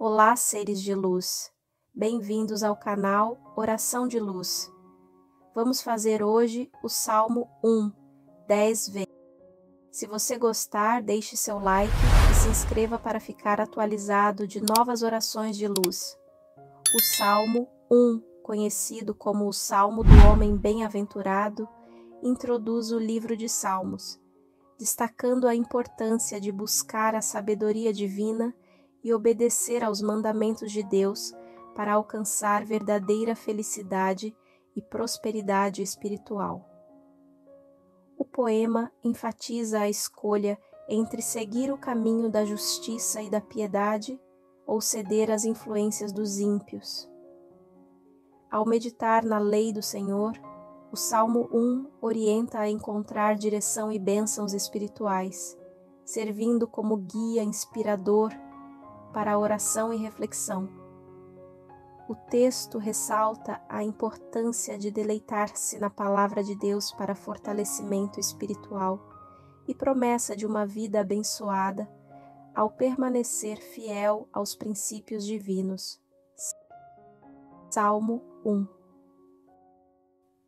Olá, seres de luz. Bem-vindos ao canal Oração de Luz. Vamos fazer hoje o Salmo 1, 10 vezes. Se você gostar, deixe seu like e se inscreva para ficar atualizado de novas orações de luz. O Salmo 1, conhecido como o Salmo do Homem Bem-aventurado, introduz o livro de Salmos, destacando a importância de buscar a sabedoria divina e obedecer aos mandamentos de Deus para alcançar verdadeira felicidade e prosperidade espiritual. O poema enfatiza a escolha entre seguir o caminho da justiça e da piedade ou ceder às influências dos ímpios. Ao meditar na lei do Senhor, o Salmo 1 orienta a encontrar direção e bênçãos espirituais, servindo como guia inspirador para a oração e reflexão. O texto ressalta a importância de deleitar-se na palavra de Deus para fortalecimento espiritual e promessa de uma vida abençoada ao permanecer fiel aos princípios divinos. Salmo 1.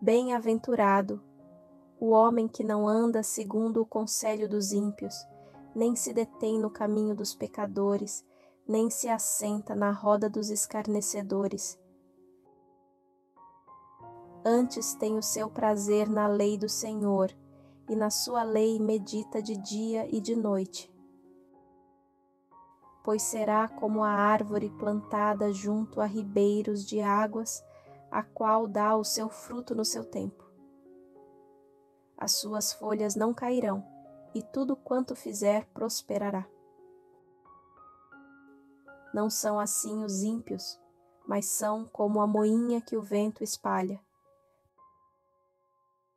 Bem-aventurado o homem que não anda segundo o conselho dos ímpios, nem se detém no caminho dos pecadores, nem se assenta na roda dos escarnecedores. Antes tem o seu prazer na lei do Senhor, e na sua lei medita de dia e de noite. Pois será como a árvore plantada junto a ribeiros de águas, a qual dá o seu fruto no seu tempo. As suas folhas não cairão, e tudo quanto fizer prosperará. Não são assim os ímpios, mas são como a moinha que o vento espalha.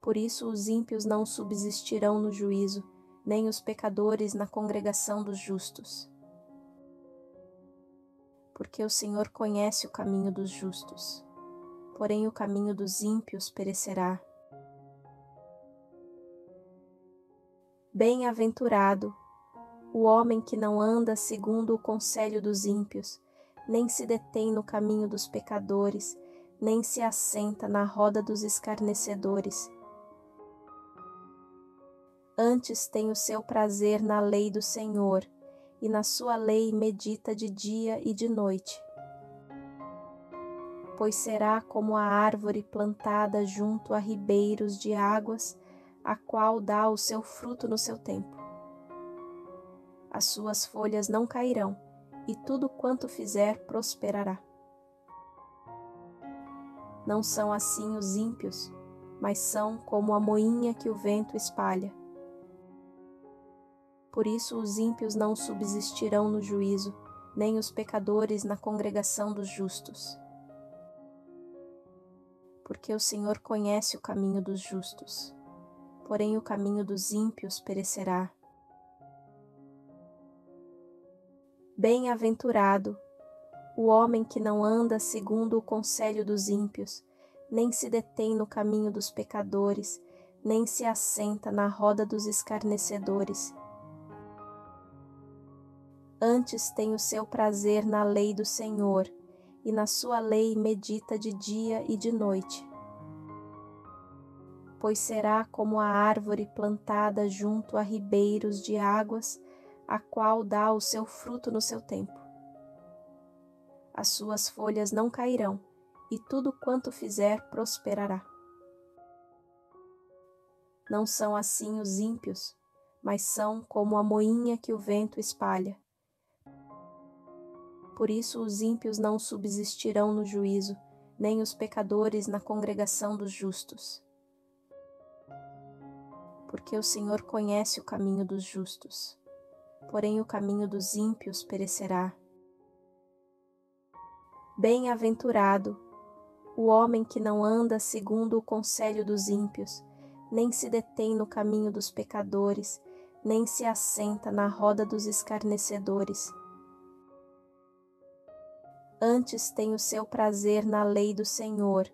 Por isso os ímpios não subsistirão no juízo, nem os pecadores na congregação dos justos. Porque o Senhor conhece o caminho dos justos, porém o caminho dos ímpios perecerá. Bem-aventurado o homem que não anda segundo o conselho dos ímpios, nem se detém no caminho dos pecadores, nem se assenta na roda dos escarnecedores. Antes tem o seu prazer na lei do Senhor, e na sua lei medita de dia e de noite. Pois será como a árvore plantada junto a ribeiros de águas, a qual dá o seu fruto no seu tempo. As suas folhas não cairão, e tudo quanto fizer prosperará. Não são assim os ímpios, mas são como a moinha que o vento espalha. Por isso os ímpios não subsistirão no juízo, nem os pecadores na congregação dos justos. Porque o Senhor conhece o caminho dos justos, porém o caminho dos ímpios perecerá. Bem-aventurado o homem que não anda segundo o conselho dos ímpios, nem se detém no caminho dos pecadores, nem se assenta na roda dos escarnecedores. Antes tem o seu prazer na lei do Senhor, e na sua lei medita de dia e de noite. Pois será como a árvore plantada junto a ribeiros de águas, a qual dá o seu fruto no seu tempo. As suas folhas não cairão, e tudo quanto fizer prosperará. Não são assim os ímpios, mas são como a moinha que o vento espalha. Por isso os ímpios não subsistirão no juízo, nem os pecadores na congregação dos justos. Porque o Senhor conhece o caminho dos justos, porém o caminho dos ímpios perecerá. Bem-aventurado o homem que não anda segundo o conselho dos ímpios, nem se detém no caminho dos pecadores, nem se assenta na roda dos escarnecedores. Antes tem o seu prazer na lei do Senhor,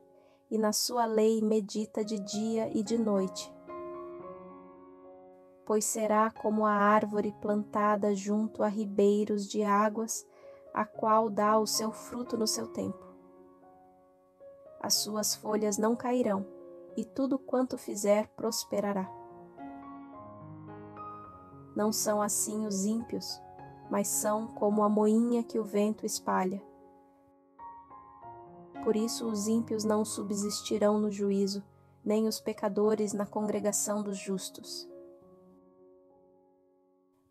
e na sua lei medita de dia e de noite. Pois será como a árvore plantada junto a ribeiros de águas, a qual dá o seu fruto no seu tempo. As suas folhas não cairão, e tudo quanto fizer prosperará. Não são assim os ímpios, mas são como a moinha que o vento espalha. Por isso os ímpios não subsistirão no juízo, nem os pecadores na congregação dos justos.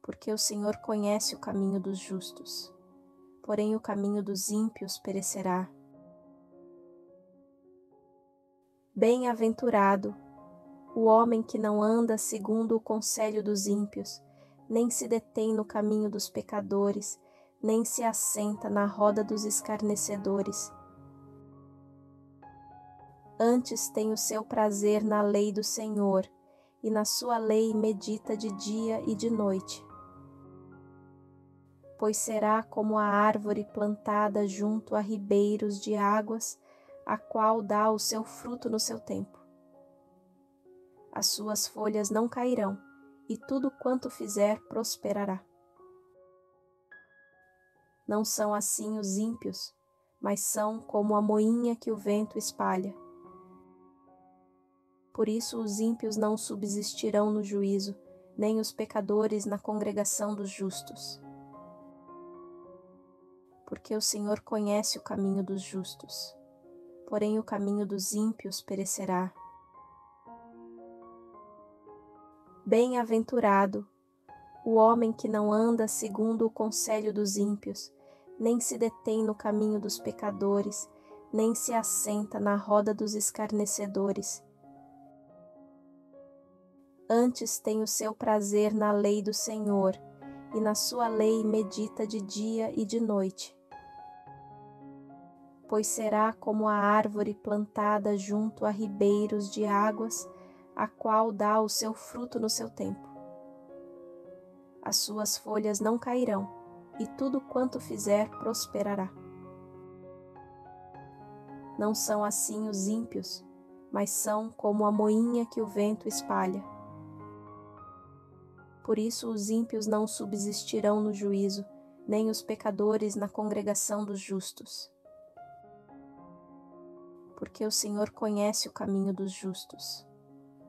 Porque o Senhor conhece o caminho dos justos, porém o caminho dos ímpios perecerá. Bem-aventurado o homem que não anda segundo o conselho dos ímpios, nem se detém no caminho dos pecadores, nem se assenta na roda dos escarnecedores. Antes tem o seu prazer na lei do Senhor, e na sua lei medita de dia e de noite. Pois será como a árvore plantada junto a ribeiros de águas, a qual dá o seu fruto no seu tempo. As suas folhas não cairão, e tudo quanto fizer prosperará. Não são assim os ímpios, mas são como a moinha que o vento espalha. Por isso os ímpios não subsistirão no juízo, nem os pecadores na congregação dos justos. Porque o Senhor conhece o caminho dos justos, porém o caminho dos ímpios perecerá. Bem-aventurado o homem que não anda segundo o conselho dos ímpios, nem se detém no caminho dos pecadores, nem se assenta na roda dos escarnecedores. Antes tem o seu prazer na lei do Senhor, e na sua lei medita de dia e de noite. Pois será como a árvore plantada junto a ribeiros de águas, a qual dá o seu fruto no seu tempo. As suas folhas não cairão, e tudo quanto fizer prosperará. Não são assim os ímpios, mas são como a moinha que o vento espalha. Por isso os ímpios não subsistirão no juízo, nem os pecadores na congregação dos justos. Porque o Senhor conhece o caminho dos justos,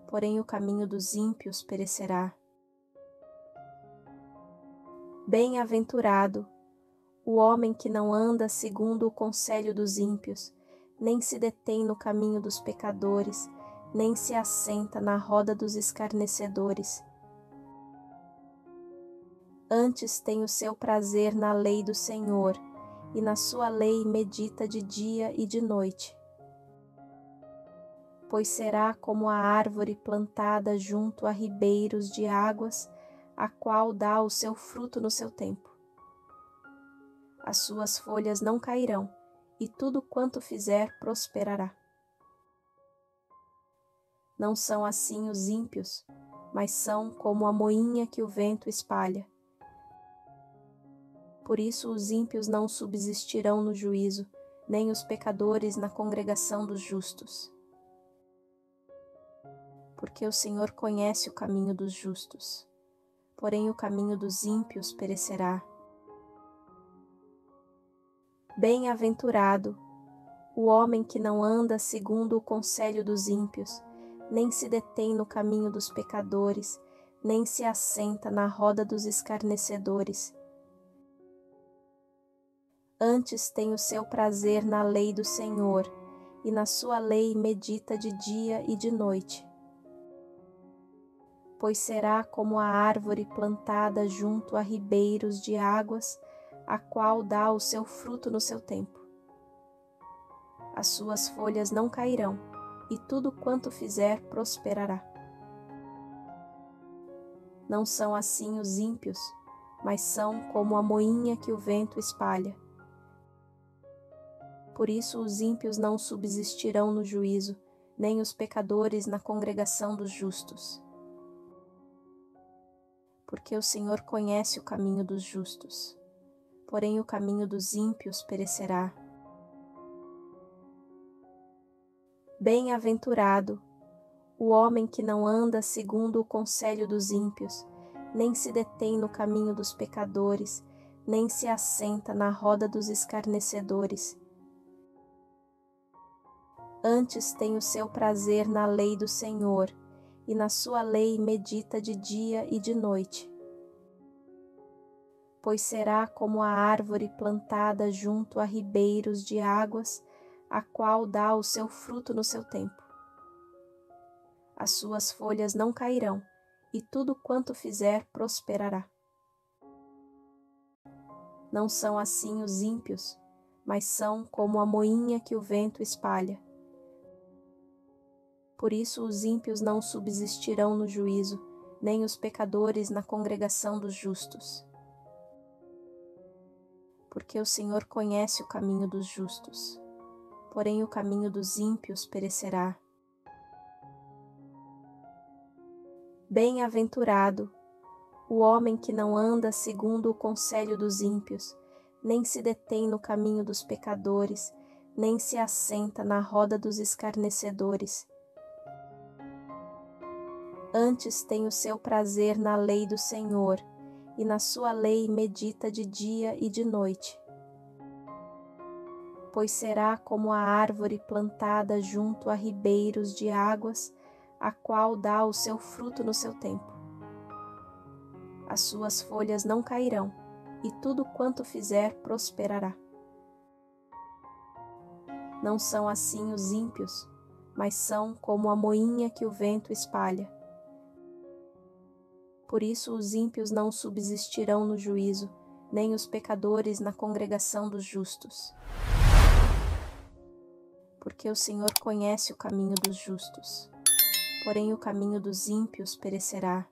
porém o caminho dos ímpios perecerá. Bem-aventurado o homem que não anda segundo o conselho dos ímpios, nem se detém no caminho dos pecadores, nem se assenta na roda dos escarnecedores. Antes tem o seu prazer na lei do Senhor, e na sua lei medita de dia e de noite. Pois será como a árvore plantada junto a ribeiros de águas, a qual dá o seu fruto no seu tempo. As suas folhas não cairão, e tudo quanto fizer prosperará. Não são assim os ímpios, mas são como a moinha que o vento espalha. Por isso os ímpios não subsistirão no juízo, nem os pecadores na congregação dos justos. Porque o Senhor conhece o caminho dos justos, porém o caminho dos ímpios perecerá. Bem-aventurado o homem que não anda segundo o conselho dos ímpios, nem se detém no caminho dos pecadores, nem se assenta na roda dos escarnecedores. Antes tem o seu prazer na lei do Senhor, e na sua lei medita de dia e de noite. Pois será como a árvore plantada junto a ribeiros de águas, a qual dá o seu fruto no seu tempo. As suas folhas não cairão, e tudo quanto fizer prosperará. Não são assim os ímpios, mas são como a moinha que o vento espalha. Por isso os ímpios não subsistirão no juízo, nem os pecadores na congregação dos justos. Porque o Senhor conhece o caminho dos justos, porém o caminho dos ímpios perecerá. Bem-aventurado o homem que não anda segundo o conselho dos ímpios, nem se detém no caminho dos pecadores, nem se assenta na roda dos escarnecedores. Antes tem o seu prazer na lei do Senhor, e na sua lei medita de dia e de noite. Pois será como a árvore plantada junto a ribeiros de águas, a qual dá o seu fruto no seu tempo. As suas folhas não cairão, e tudo quanto fizer prosperará. Não são assim os ímpios, mas são como a moinha que o vento espalha. Por isso os ímpios não subsistirão no juízo, nem os pecadores na congregação dos justos. Porque o Senhor conhece o caminho dos justos, porém o caminho dos ímpios perecerá. Bem-aventurado o homem que não anda segundo o conselho dos ímpios, nem se detém no caminho dos pecadores, nem se assenta na roda dos escarnecedores. Antes tem o seu prazer na lei do Senhor, e na sua lei medita de dia e de noite. Pois será como a árvore plantada junto a ribeiros de águas, a qual dá o seu fruto no seu tempo. As suas folhas não cairão, e tudo quanto fizer prosperará. Não são assim os ímpios, mas são como a moinha que o vento espalha. Por isso os ímpios não subsistirão no juízo, nem os pecadores na congregação dos justos. Porque o Senhor conhece o caminho dos justos, porém o caminho dos ímpios perecerá.